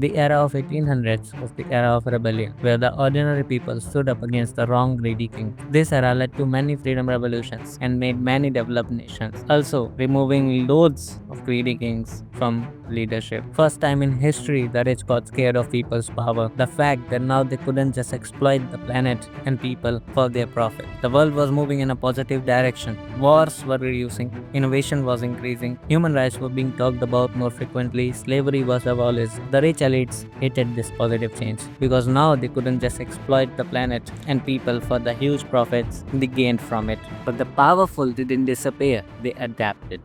The era of 1800s was the era of rebellion, where the ordinary people stood up against the wrong greedy king. This era led to many freedom revolutions and made many developed nations, also removing loads of greedy kings from leadership. First time in history, the rich got scared of people's power. The fact that now they couldn't just exploit the planet and people for their profit. The world was moving in a positive direction. Wars were reducing, innovation was increasing, human rights were being talked about more frequently, slavery was abolished. The rich elites hated this positive change because now they couldn't just exploit the planet and people for the huge profits they gained from it. But the powerful didn't disappear, they adapted.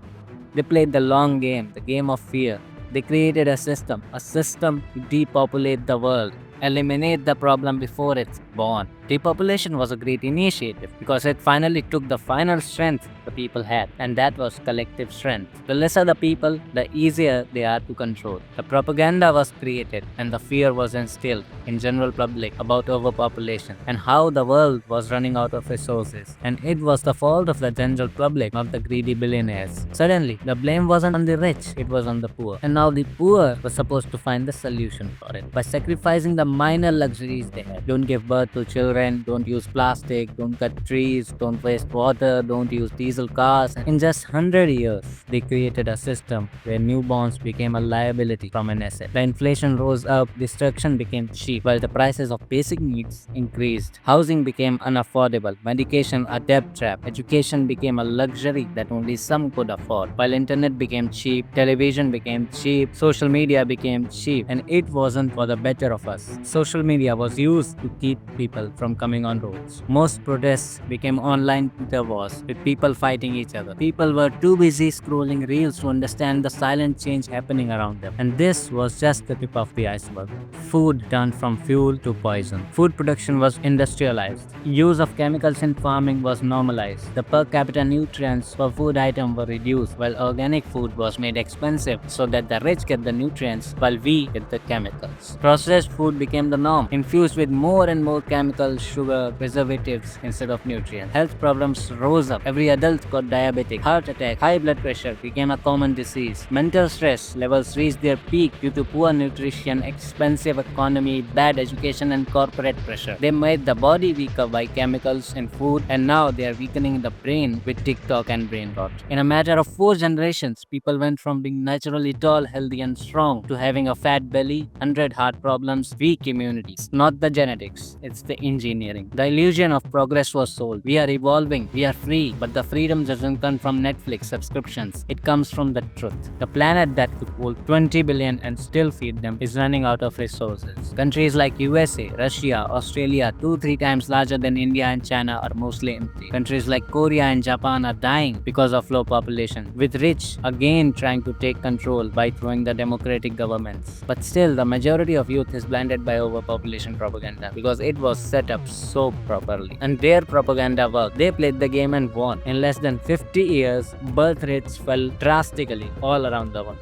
They played the long game, the game of fear. They created a system to depopulate the world, eliminate the problem before it's born. Depopulation was a great initiative because it finally took the final strength the people had, and that was collective strength. The lesser the people, the easier they are to control. The propaganda was created and the fear was instilled in general public about overpopulation and how the world was running out of resources. And it was the fault of the general public, not the greedy billionaires. Suddenly, the blame wasn't on the rich, it was on the poor. And now the poor were supposed to find the solution for it by sacrificing the minor luxuries they had. Don't give birth to children, don't use plastic, don't cut trees, don't waste water, don't use diesel cars. In just 100 years, they created a system where newborns became a liability from an asset. The inflation rose up, destruction became cheap, while the prices of basic needs increased. Housing became unaffordable, medication a debt trap, education became a luxury that only some could afford. While internet became cheap, television became cheap, social media became cheap, and it wasn't for the better of us. Social media was used to keep people from coming on roads. Most protests became online Twitter wars, with people fighting each other. People were too busy scrolling reels to understand the silent change happening around them. And this was just the tip of the iceberg. Food turned from fuel to poison. Food production was industrialized. Use of chemicals in farming was normalized. The per capita nutrients per food item were reduced, while organic food was made expensive so that the rich get the nutrients while we get the chemicals. Processed food became the norm, infused with more and more chemicals, sugar, preservatives instead of nutrients. Health problems rose up. Every adult got diabetic, heart attack, high blood pressure became a common disease. Mental stress levels reached their peak due to poor nutrition, expensive economy, bad education, and corporate pressure. They made the body weaker by chemicals in food, and now they are weakening the brain with TikTok and brain rot. In a matter of 4 generations, people went from being naturally tall, healthy, and strong to having a fat belly, 100 heart problems, weak immunities. Not the genetics, it's the engineering. The illusion of progress was sold. We are evolving, we are free, but the freedom doesn't come from Netflix subscriptions. It comes from the truth. The planet that could hold 20 billion and still feed them is running out of resources. Countries like USA, Russia, Australia, 2-3 times larger than India and China are mostly empty. Countries like Korea and Japan are dying because of low population, with rich again trying to take control by throwing the democratic governments. But still, the majority of youth is blinded by overpopulation propaganda because it was set up so properly. And their propaganda worked. They played the game and won. In less than 50 years, birth rates fell drastically all around the world.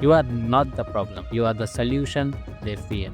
You are not the problem. You are the solution they fear.